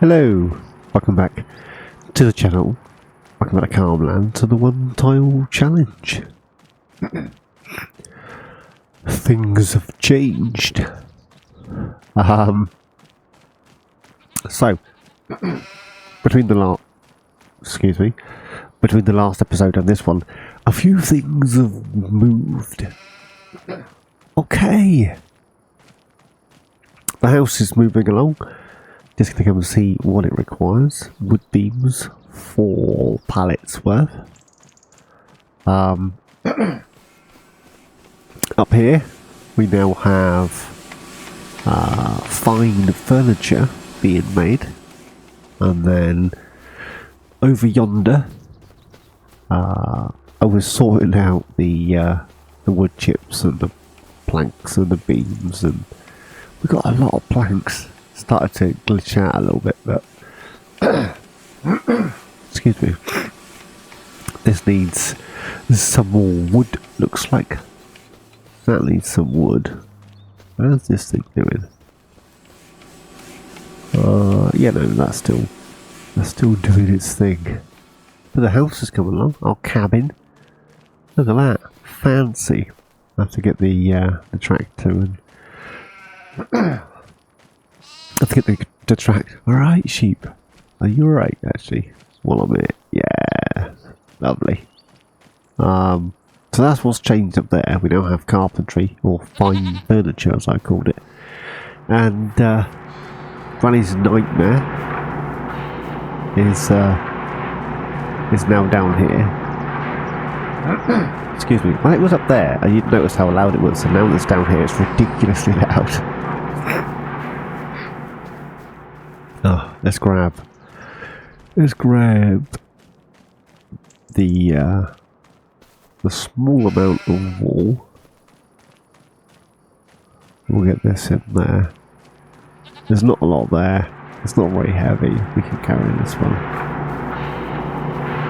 Hello, welcome back to the channel, welcome back to Calmland, to the one tile challenge. Things have changed. So, between the last episode and this one, a few things have moved. Okay. The house is moving along. Just going to come and see what it requires. Wood beams, 4 pallets worth. Up here, we now have fine furniture being made. And then over yonder, I was sorting out the wood chips and the planks and the beams, and we got a lot of planks. Started to glitch out a little bit, but excuse me. This needs some more wood. Looks like that needs some wood. How's this thing doing? Yeah, no, that's still doing its thing. But the house is coming along. Our cabin. Look at that, fancy. I have to get the tractor and. I have to get the tractor. Alright, sheep. Are you alright, actually? Well, I'm here. Yeah. Lovely. So that's what's changed up there. We now have carpentry, or fine furniture as I called it. And Granny's nightmare is now down here. Excuse me. When it was up there, you'd notice how loud it was, and now that it's down here, it's ridiculously loud. Oh, let's grab the small amount of wool. We'll get this in there. There's not a lot there. It's not very heavy. We can carry this one.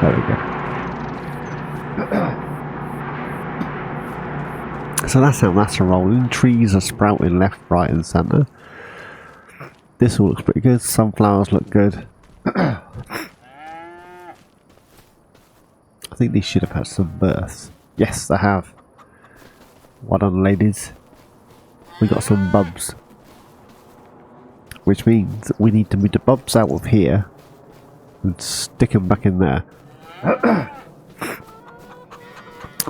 There we go. So that's how that's rolling. Trees are sprouting left, right and centre. This all looks pretty good. Sunflowers look good. I think these should have had some births. Yes, they have. Well done, ladies. We got some bubs. Which means we need to move the bubs out of here and stick them back in there.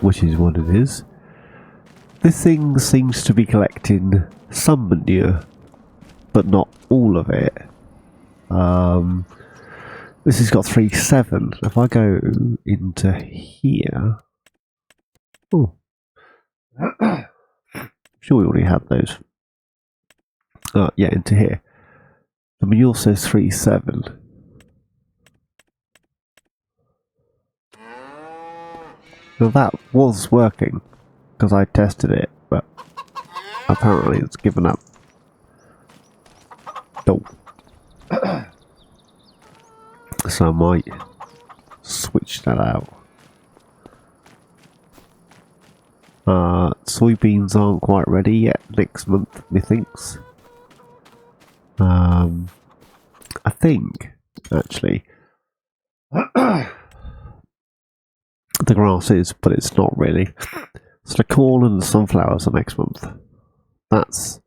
Which is what it is. This thing seems to be collecting some manure, but not all of it. This has got 3.7. If I go into here, oh, I'm sure we already had those. Yeah, into here. The manure says 3.7. Now that was working because I tested it, but apparently it's given up. Oh. So I might switch that out. Soybeans aren't quite ready yet. Next month, methinks. I think actually the grass is, but it's not really. So the corn and the sunflowers are next month. That's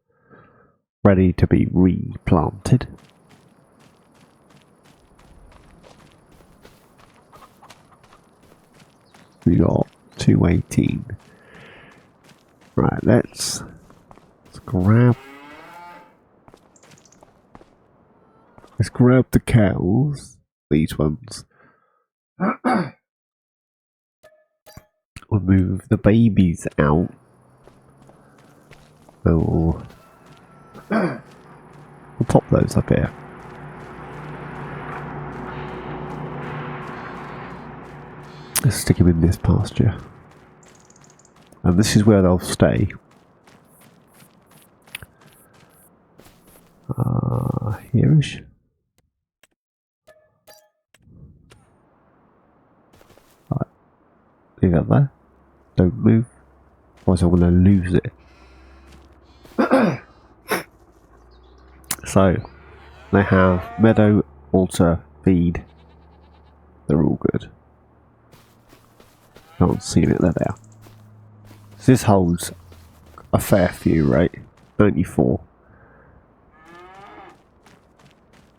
ready to be replanted. We got 218. Right, let's grab the cows. These ones. We'll move the babies out. Oh. We'll pop those up here. Let's stick them in this pasture. And this is where they'll stay. Here-ish. Right. Leave that there. Don't move. Otherwise I'm going to lose it. So, They have meadow, altar, feed. They're all good. Can't see it, there they are. So this holds a fair few, right? 94.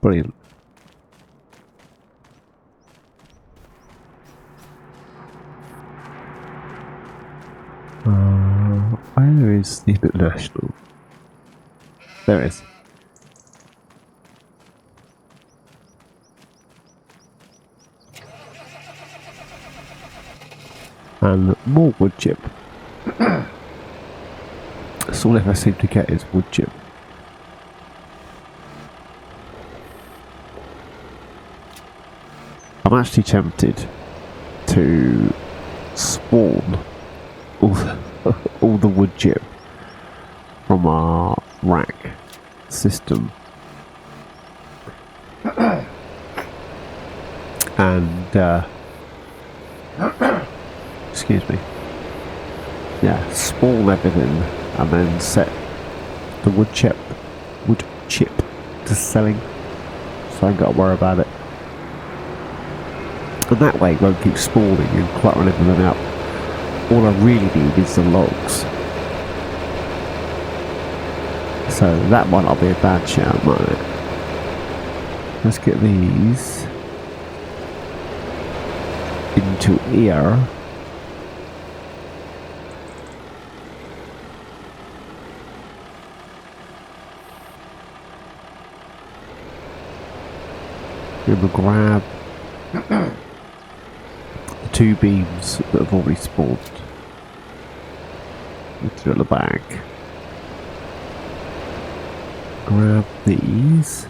Brilliant. Where is the international? There it is. And more wood chip. That's all I ever seem to get is wood chip. I'm actually tempted to spawn all the wood chip from our rack system and excuse me, yeah, spawn everything and then set the wood chip to selling, so I ain't got to worry about it. And that way it won't keep spawning and cluttering everything up. All I really need is the logs. So that might not be a bad shout, might it? Let's get these into here. We'll grab the 2 beams that have already spawned. Into the bag. Grab these.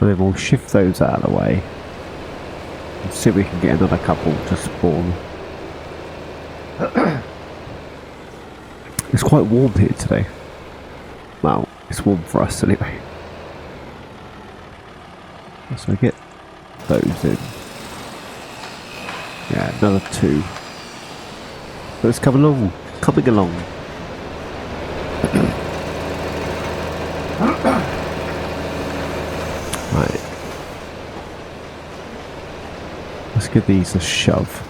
And then we'll shift those out of the way. And see if we can get another couple to spawn. It's quite warm here today. Well, it's warm for us anyway. So I get those in. Yeah, another 2. Let's come along. Coming along. Right. Let's give these a shove.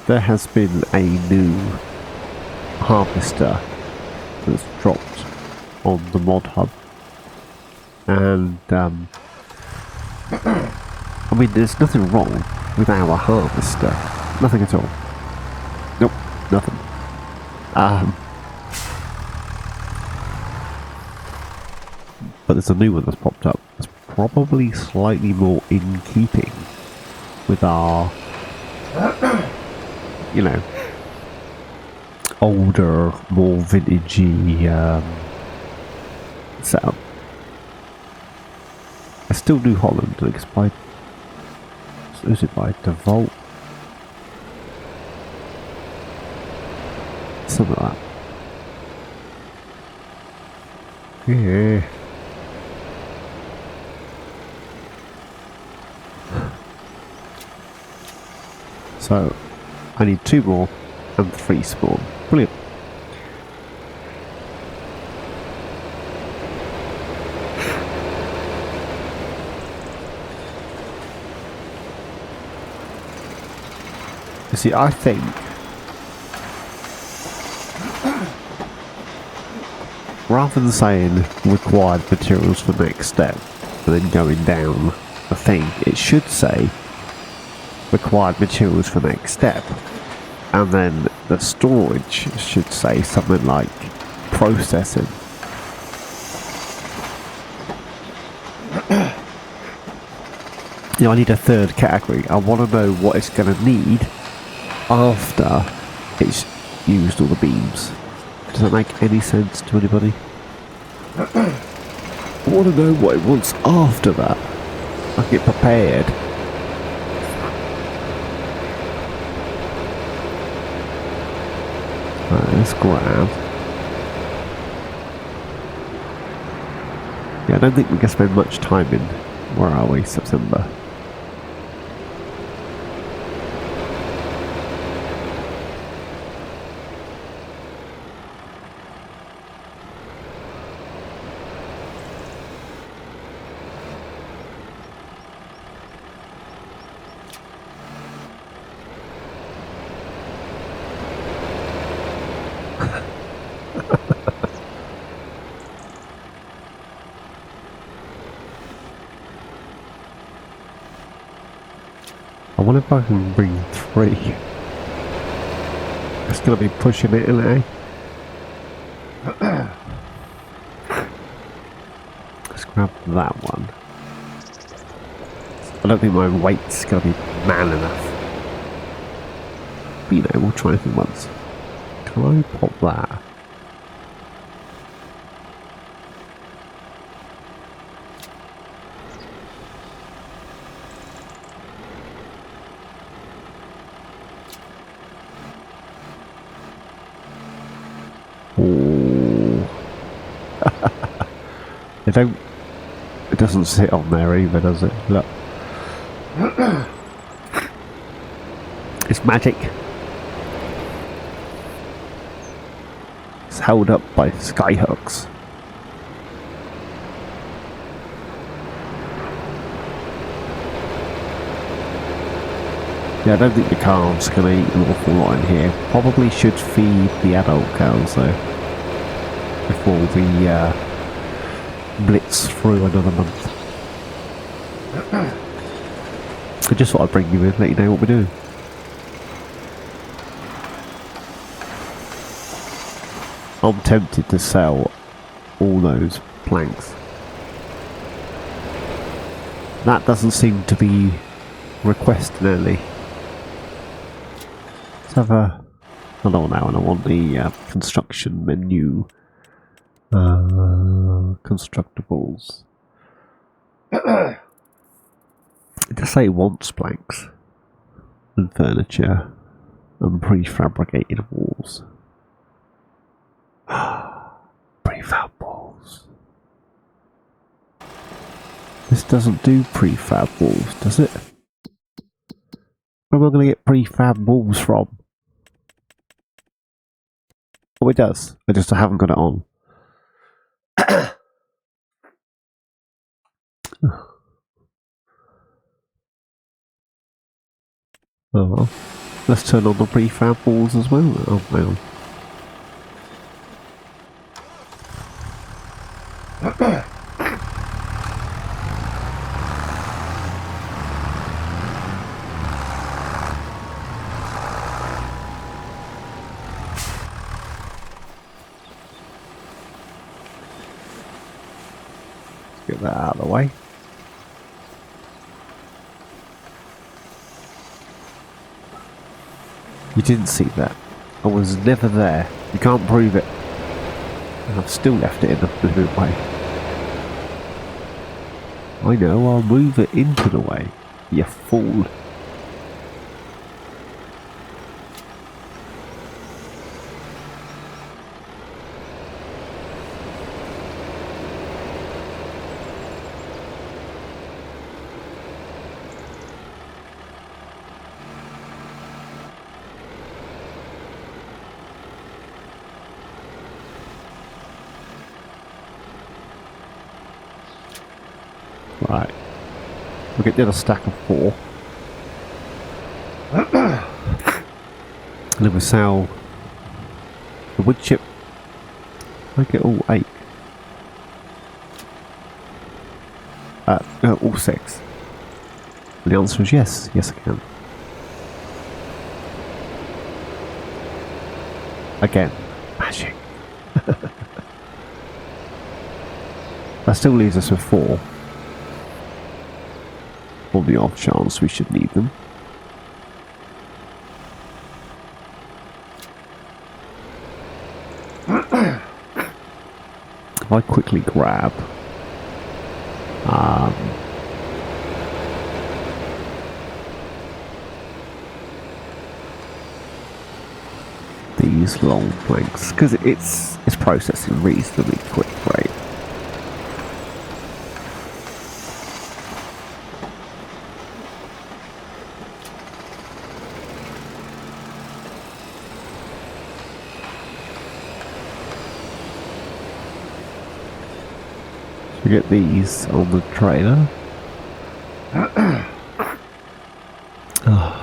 There has been a new harvester that's dropped on the mod hub, and I mean, there's nothing wrong with our harvester, nothing at all. Nope, nothing. But there's a new one that's popped up. It's probably slightly more in keeping with our, you know, older, more vintagey setup. I still do Holland, I think it's by, is it by default? Something like that. Yeah. So I need 2 more and 3 spawn. Brilliant. You see, I think rather than saying required materials for next step and then going down the thing, it should say required materials for next step, and then the storage should say something like processing. You know, I need a 3rd category. I want to know what it's going to need after it's used all the beams. Does that make any sense to anybody? I want to know what it wants after that. I get prepared. Right, let's grab Yeah, I don't think we can spend much time in, where are we, September. I wonder if I can bring 3. It's going to be pushing it, isn't it? Let's grab that one. I don't think my weight's going to be man enough. But you know, we'll try anything once. Can I pop that? It doesn't sit on there either, does it? Look. It's magic. It's held up by sky hooks. Yeah, I don't think the calves can eat an awful lot in here. Probably should feed the adult cows though, before we blitz through another month. I just thought I'd bring you in, let you know what we're doing. I'm tempted to sell all those planks. That doesn't seem to be requested early. Let's have another one now, and I want the construction menu. Constructables. It does say it wants planks and furniture and prefabricated walls. Prefab walls. This doesn't do prefab walls, does it? Where am I going to get prefab walls from? Oh, it does. I haven't got it on. Oh well. Let's turn on the prefab walls as well. Oh, hang on. Get that out of the way. You didn't see that. I was never there. You can't prove it. And I've still left it in the blue way. I know, I'll move it into the way. You fool. Right. We'll get the other stack of 4. And then we'll sell the wood chip. Make it all 8. All 6. And the answer is yes. Yes, I can. Again, magic. That still leaves us with 4. On the off chance we should need them. If I quickly grab these long planks, because it's processing reasonably quick, right? We get these on the trailer. Oh.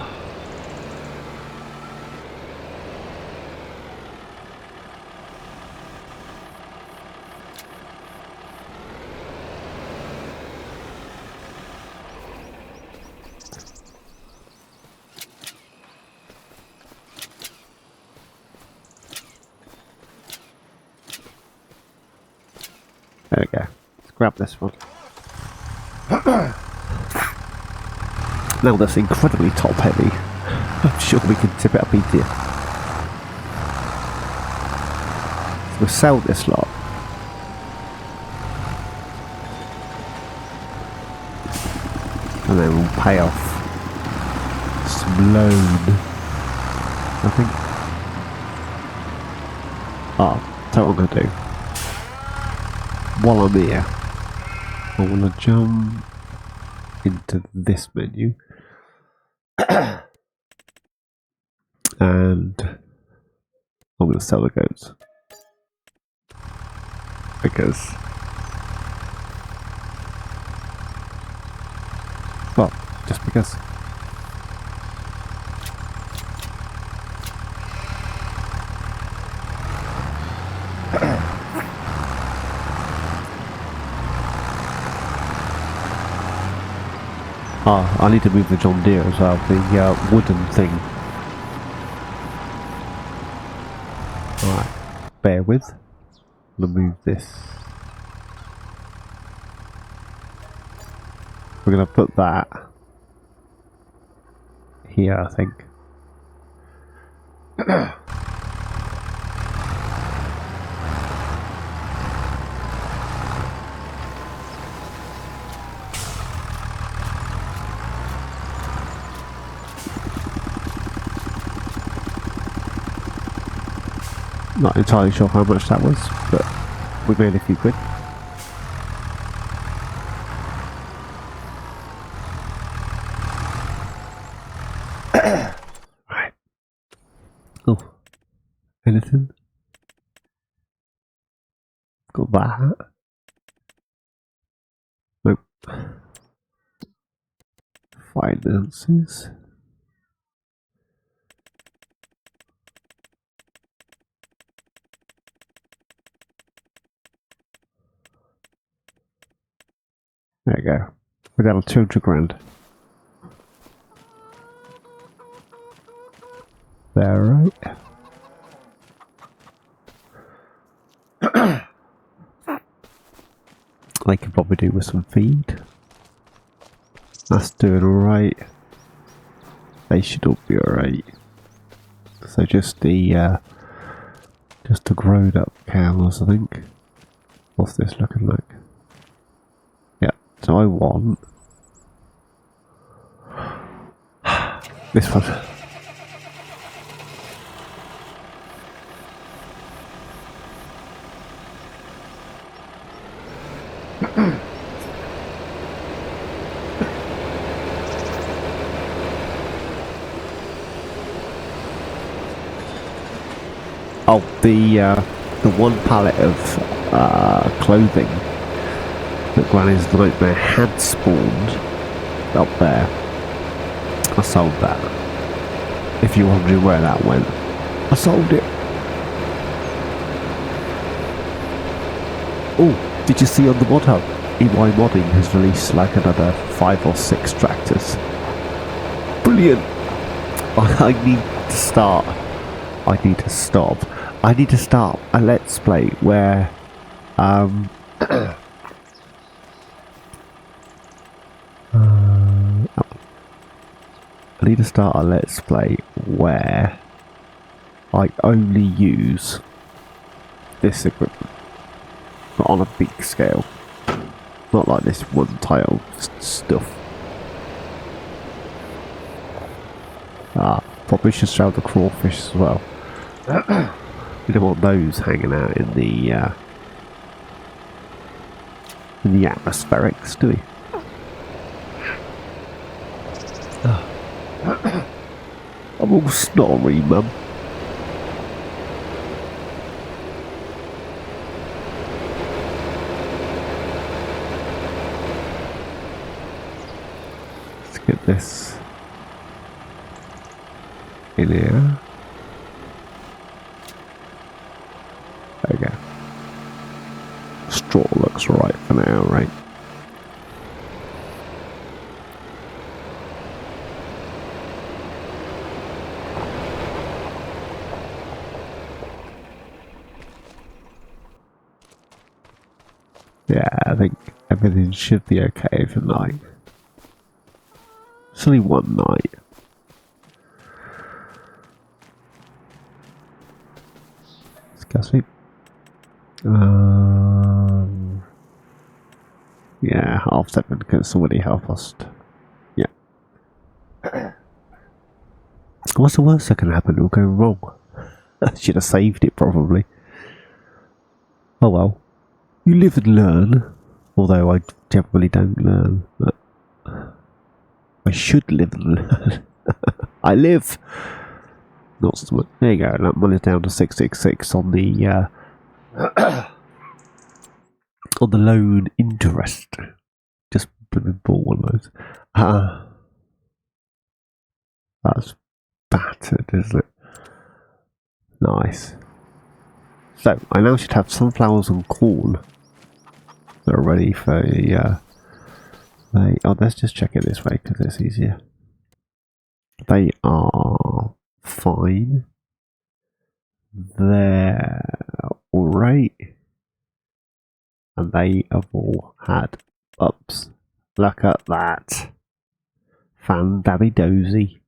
There we go. Let's grab this one. Now that's incredibly top heavy. I'm sure we can tip it up easier. So we'll sell this lot. And then we'll pay off some loan, I think. That's what I'm going to do. While I'm here, I want to jump into this menu. And I'm going to sell the goats. Because, well, just because. I need to move the John Deere as well, the wooden thing. Alright, bear with. I'm going to move this. We're going to put that here, I think. Not entirely sure how much that was, but we made a few quid. Right. Oh, anything? Got that. Nope. Finances. There you go. We got a 200 grand. There, right? They could probably do with some feed. That's doing alright. They should all be alright. So just the growed up cows, I think. What's this looking like? Yeah, so I want this one. Oh, the one pallet of clothing that Granny's Nightmare had spawned up there. I sold that. If you're wondering where that went, I sold it. Oh, did you see on the mod hub? EY Modding has released like another 5 or 6 tractors. Brilliant! I need to start. I need to stop. I need to start a Let's Play where I need to start a Let's Play where I only use this equipment, but on a big scale, not like this one tile stuff. Probably should sell the crawfish as well. We don't want those hanging out in the atmospherics, do we? I'm all snorry, mum. get this in here. There we go. Straw looks right for now, right? Yeah, I think everything should be okay for night. It's only one night. Disgusting. Yeah, 7:30 because somebody help us. Yeah. What's the worst that can happen? It'll go wrong. I should have saved it probably. Oh well. You live and learn. Although I generally don't learn. But I should live and learn. I live! Not so much. There you go. That money's down to 666 on the on the loan interest. Just bought one of those. That's battered, isn't it? Nice. So, I now should have sunflowers and corn that are ready for oh, let's just check it this way because it's easier. They are fine. They're alright. And they have all had ups. Look at that. Fan-dabby-dozy.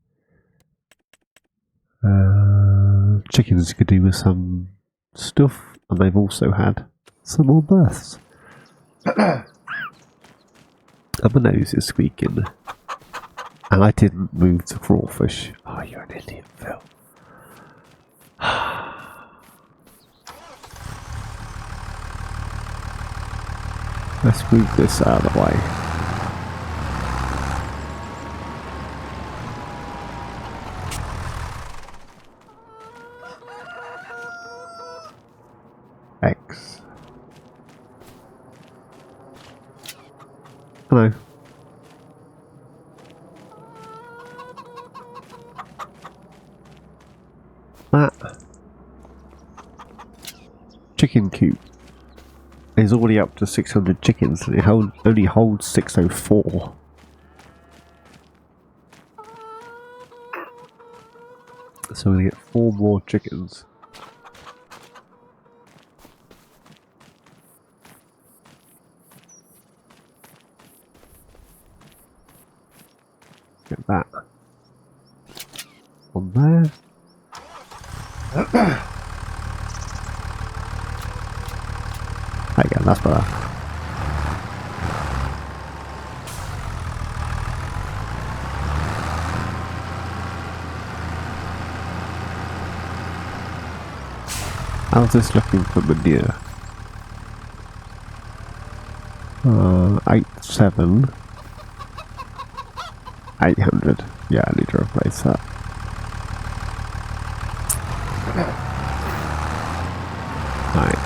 Chickens could do with some stuff, and they've also had some more births. And my nose is squeaking. And I didn't move the crawfish. Oh, you're an idiot, Phil. Let's move this out of the way. X. Hello. That chicken coop is already up to 600 chickens and it only holds 604. So we get 4 more chickens. Get that on there. Again, that's better. How's this looking for manure? 87. 800. Yeah, I need to replace that. Right.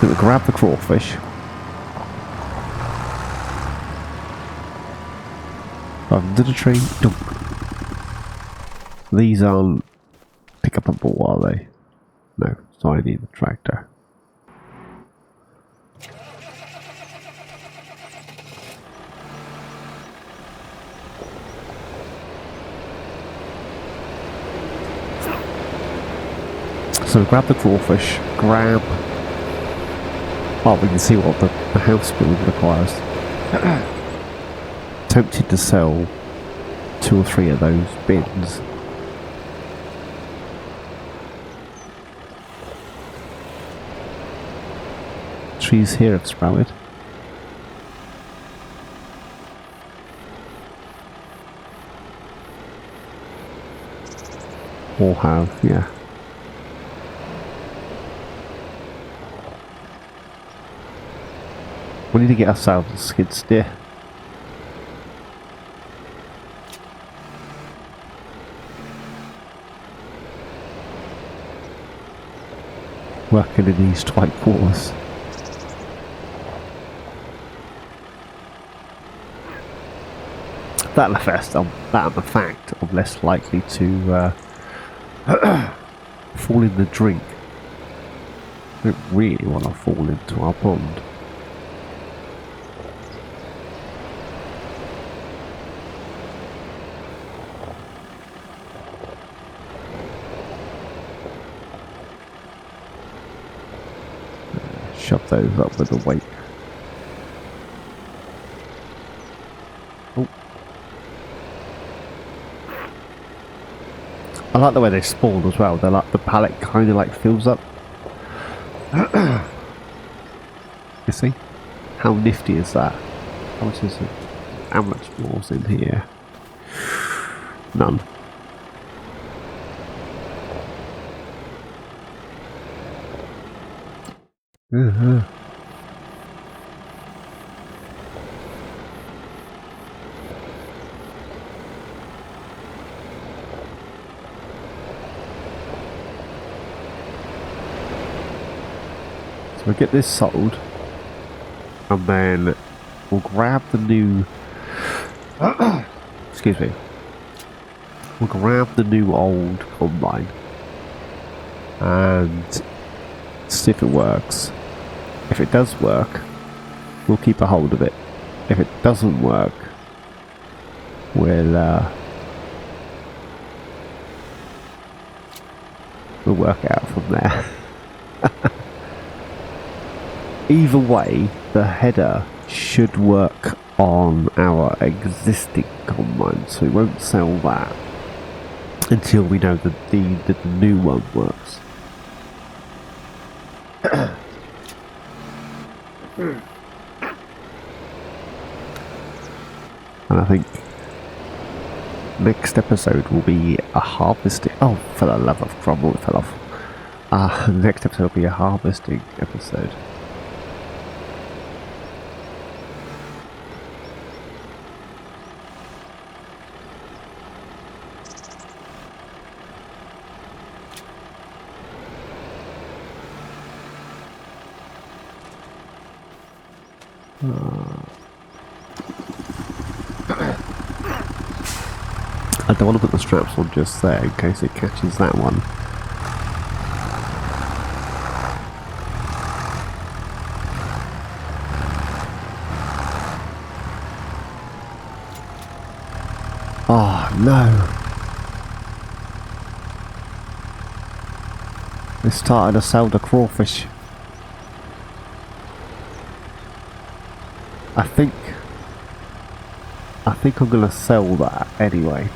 Gonna grab the crawfish. Up into the tree. Dump. These aren't pick-up-able, are they? No, so I need the tractor. So grab the crawfish, grab... Well, we can see what the house build requires. Tempted to sell 2 or 3 of those bins. Trees here have sprouted. Or have, yeah. We need to get ourselves a skid steer. Working in these tight quarters. that'll affect that and the fact I'm less likely to fall in the drink. I don't really want to fall into our pond. Shove those up with the weight. Oh. I like the way they spawn as well. They're like, the pallet kind of like fills up. You see? How nifty is that? How much is it? How much more's in here? None. So we'll get this sold, and then we'll grab the new. Excuse me. We'll grab the new old combine and see if it works. If it does work, we'll keep a hold of it. If it doesn't work, we'll work it out from there. Either way, the header should work on our existing combine, so we won't sell that until we know that the new one works. And I think next episode will be a harvesting. Oh, for the love of crumble, it fell off. Next episode will be a harvesting episode. I don't want to put the straps on just there in case it catches that one. Oh no! They started to sell the crawfish. I think I'm gonna sell that anyway.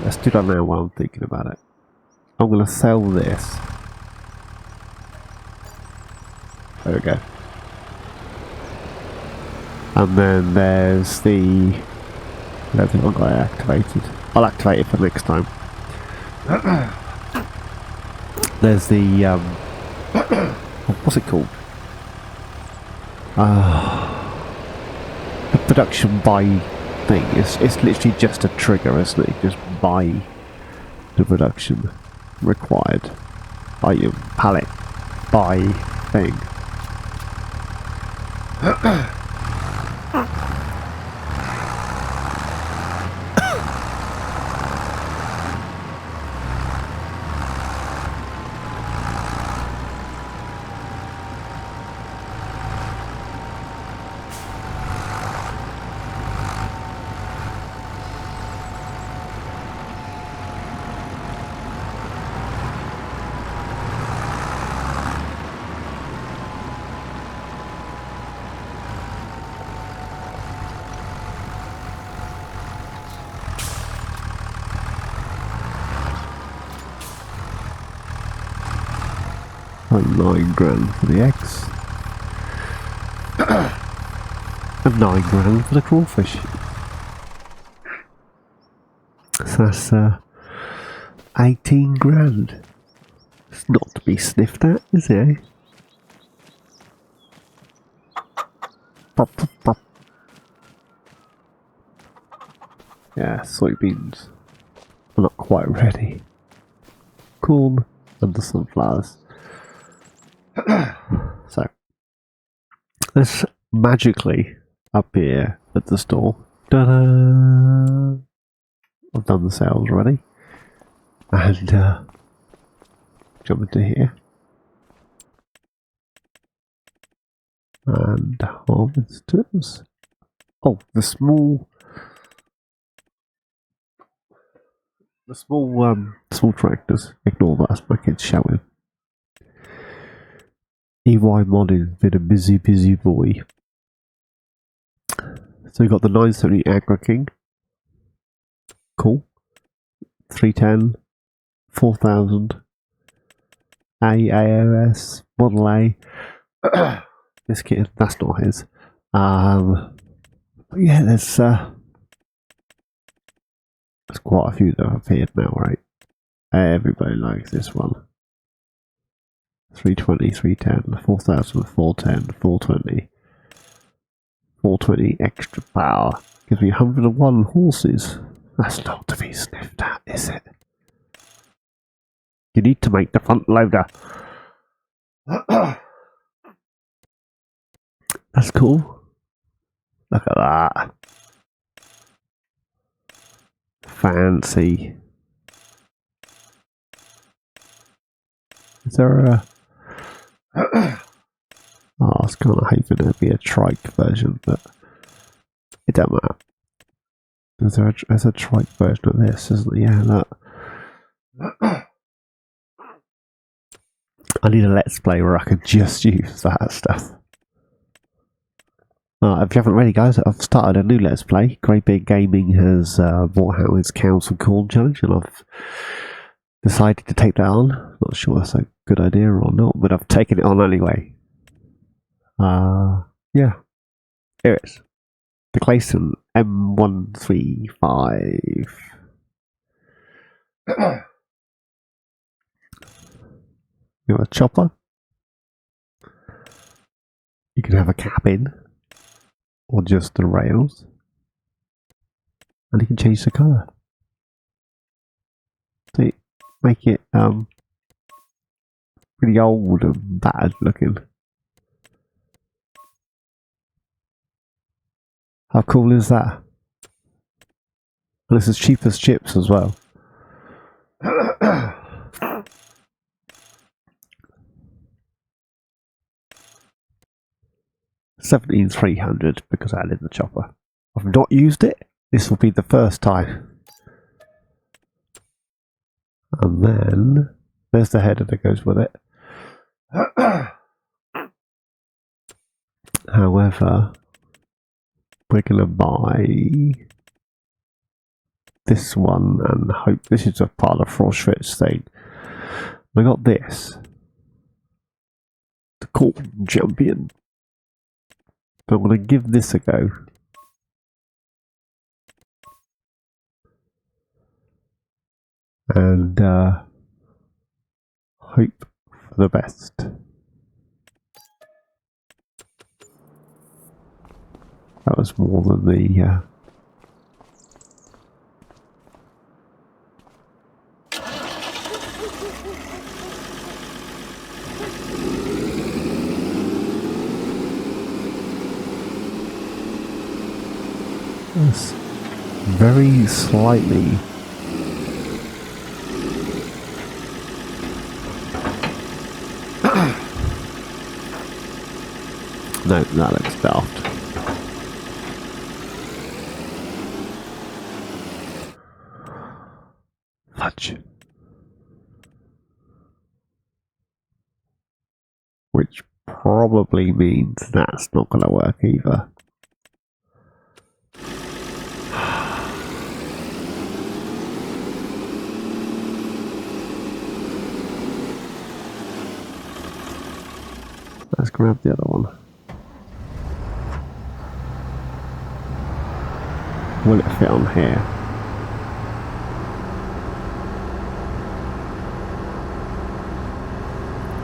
Let's do that now while I'm thinking about it. I'm gonna sell this. There we go. And then there's the. I don't think I've got it activated. I'll activate it for next time. There's the what's it called? The production buy thing. It's literally just a trigger, isn't it? Just buy the production required. Buy your pallet. Buy thing. Like £9 for the eggs. And £9 for the crawfish. So that's 18 grand. It's not to be sniffed at, is it? Pop, pop, pop. Yeah, soybeans are not quite ready. Corn and the sunflowers. So let's magically appear at the store. Ta-da! I've done the sales already. And jump into here. And harvesters. Oh, the small tractors. Ignore that, that's my kids shouting. EY modding, been a busy boy. So we got the 970 Agri King. Cool. 310, 4000, AAOS, Model A. This kid, that's not his. But yeah, there's quite a few that have appeared now, right? Everybody likes this one. 320, 310, 4000, 410, 420. 420 extra power. Gives me 101 horses. That's not to be sniffed at, is it? You need to make the front loader. That's cool. Look at that. Fancy. Is there a... I was kind of hoping there'd be a trike version, but it don't matter. There's a trike version of this, isn't there? Yeah, look. I need a let's play where I can just use that stuff. If you haven't already, guys, I've started a new let's play. Great Big Gaming has brought out its Cows and Corn challenge, and I've decided to take that on. Not sure that's a good idea or not, but I've taken it on anyway. Yeah, here it is. The Clayson M135. You have a chopper. You can have a cabin, or just the rails, and you can change the colour. See, make it pretty old and bad looking. How cool is that? And it's as cheap as chips as well. $17,300 because I added the chopper. I've not used it. This will be the first time. And then there's the header that goes with it. However, we're going to buy this one and hope this is a part of Frostfit's thing. I got this. The Corn Champion. But I'm going to give this a go. And hope for the best. That was more than the Yes, very slightly. No, that looks daft. Fudge. Which probably means that's not going to work either. Let's grab the other one. Will it fit on here?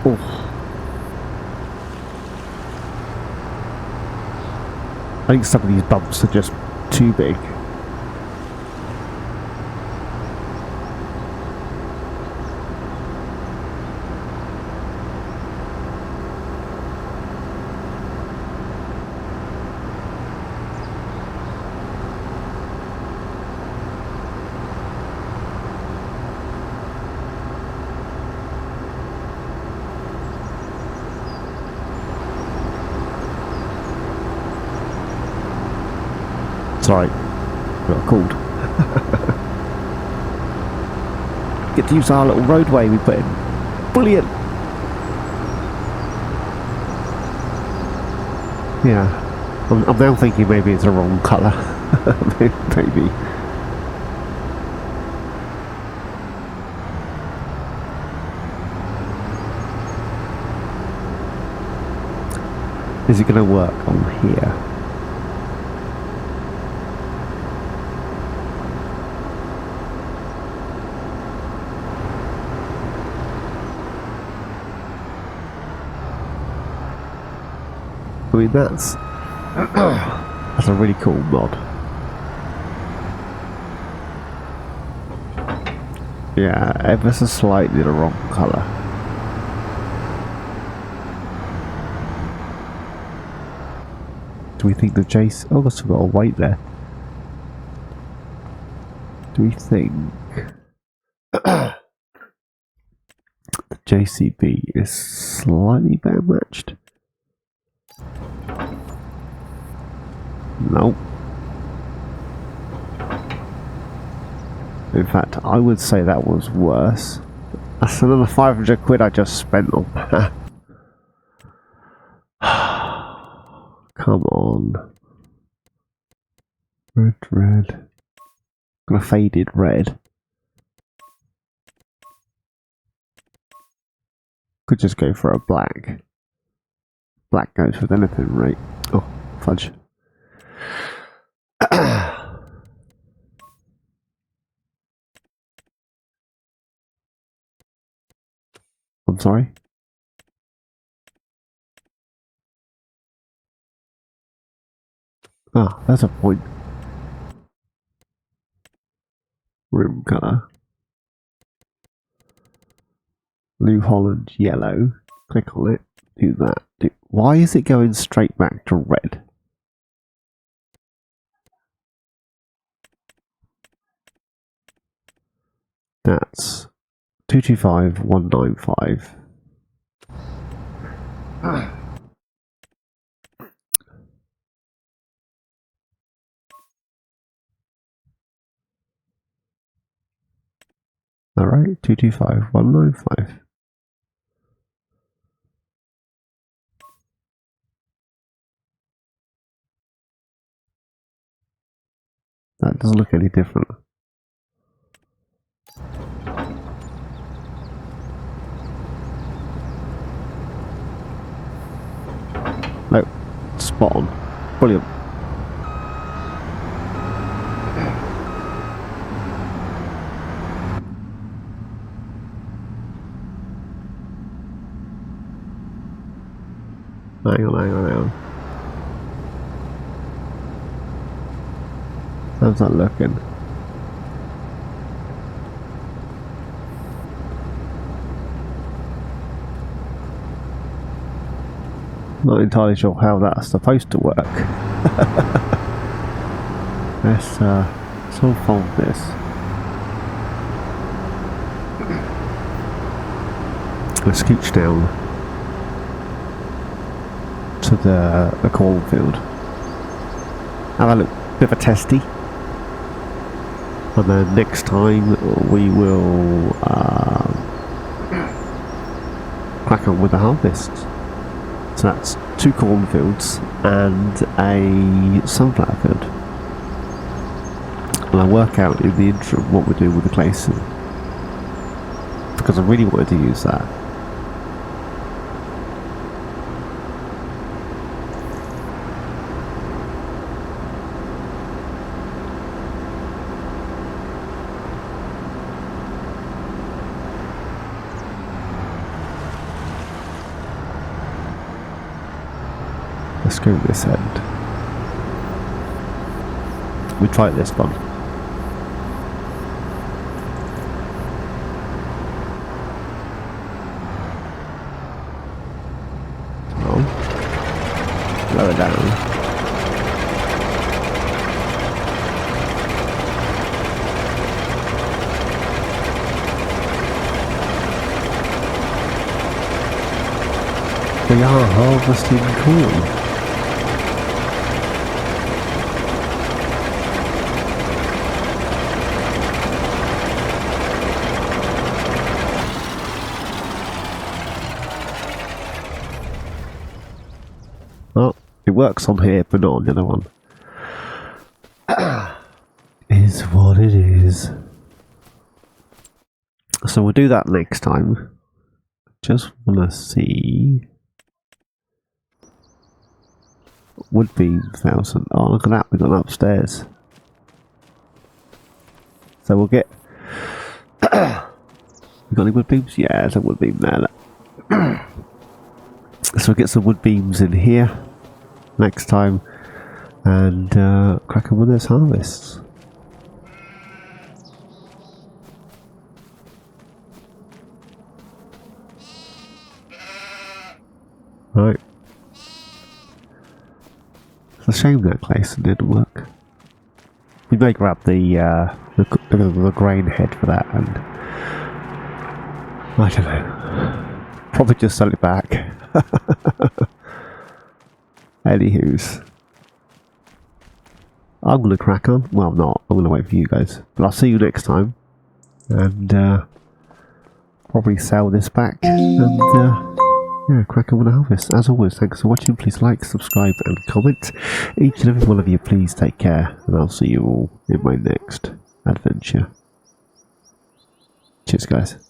Oh. I think some of these bumps are just too big. Sorry, got called. Get to use our little roadway we put in. Brilliant. Yeah. I'm now thinking maybe it's a wrong colour. Maybe. Is it going to work on here? I mean, that's a really cool mod. Yeah, ever so slightly the wrong colour. Do we think the Jace... Oh, that's got a white there. Do we think the JCB is slightly better matched? Nope. In fact, I would say that was worse. That's another 500 quid I just spent on that. Come on. Red. Got a faded red. Could just go for a black. Black goes with anything, right? Oh, fudge. I'm sorry? Ah, that's a point. Room colour. New Holland yellow. Click on it. Do that. Why is it going straight back to red? That's 225195. Alright, 225195. That doesn't look any different. No, spot on. Brilliant. Hang on. How's that looking? Not entirely sure how that's supposed to work. Let's unfold this. Let's scooch down to the cornfield. Have a look, bit of a testy. And then next time we will crack on with the harvest. So that's 2 cornfields and a sunflower field. And I'll work out in the interim what we're doing with the glazing, because I really wanted to use that. Let's go this end. We try this one. Oh. Lower down. We are harvesting corn. It works on here, but not on the other one. Is what it is. So we'll do that next time. Just want to see. Wood beams, 1,000. Oh, look at that, we've got an upstairs. So we'll get. You got any wood beams? Yeah, there's a wood beam there. So we'll get some wood beams in here next time and crack on with those harvests. Right. It's a shame that place didn't work. We may grab the grain head for that, and I don't know. Probably just sell it back. Anywho's, I'm gonna crack on. Well, not. I'm gonna wait for you guys. But I'll see you next time, and probably sell this back and. Yeah, crack on with the harvest. As always, thanks for watching. Please like, subscribe and comment. Each and every one of you, please take care. And I'll see you all in my next adventure. Cheers, guys.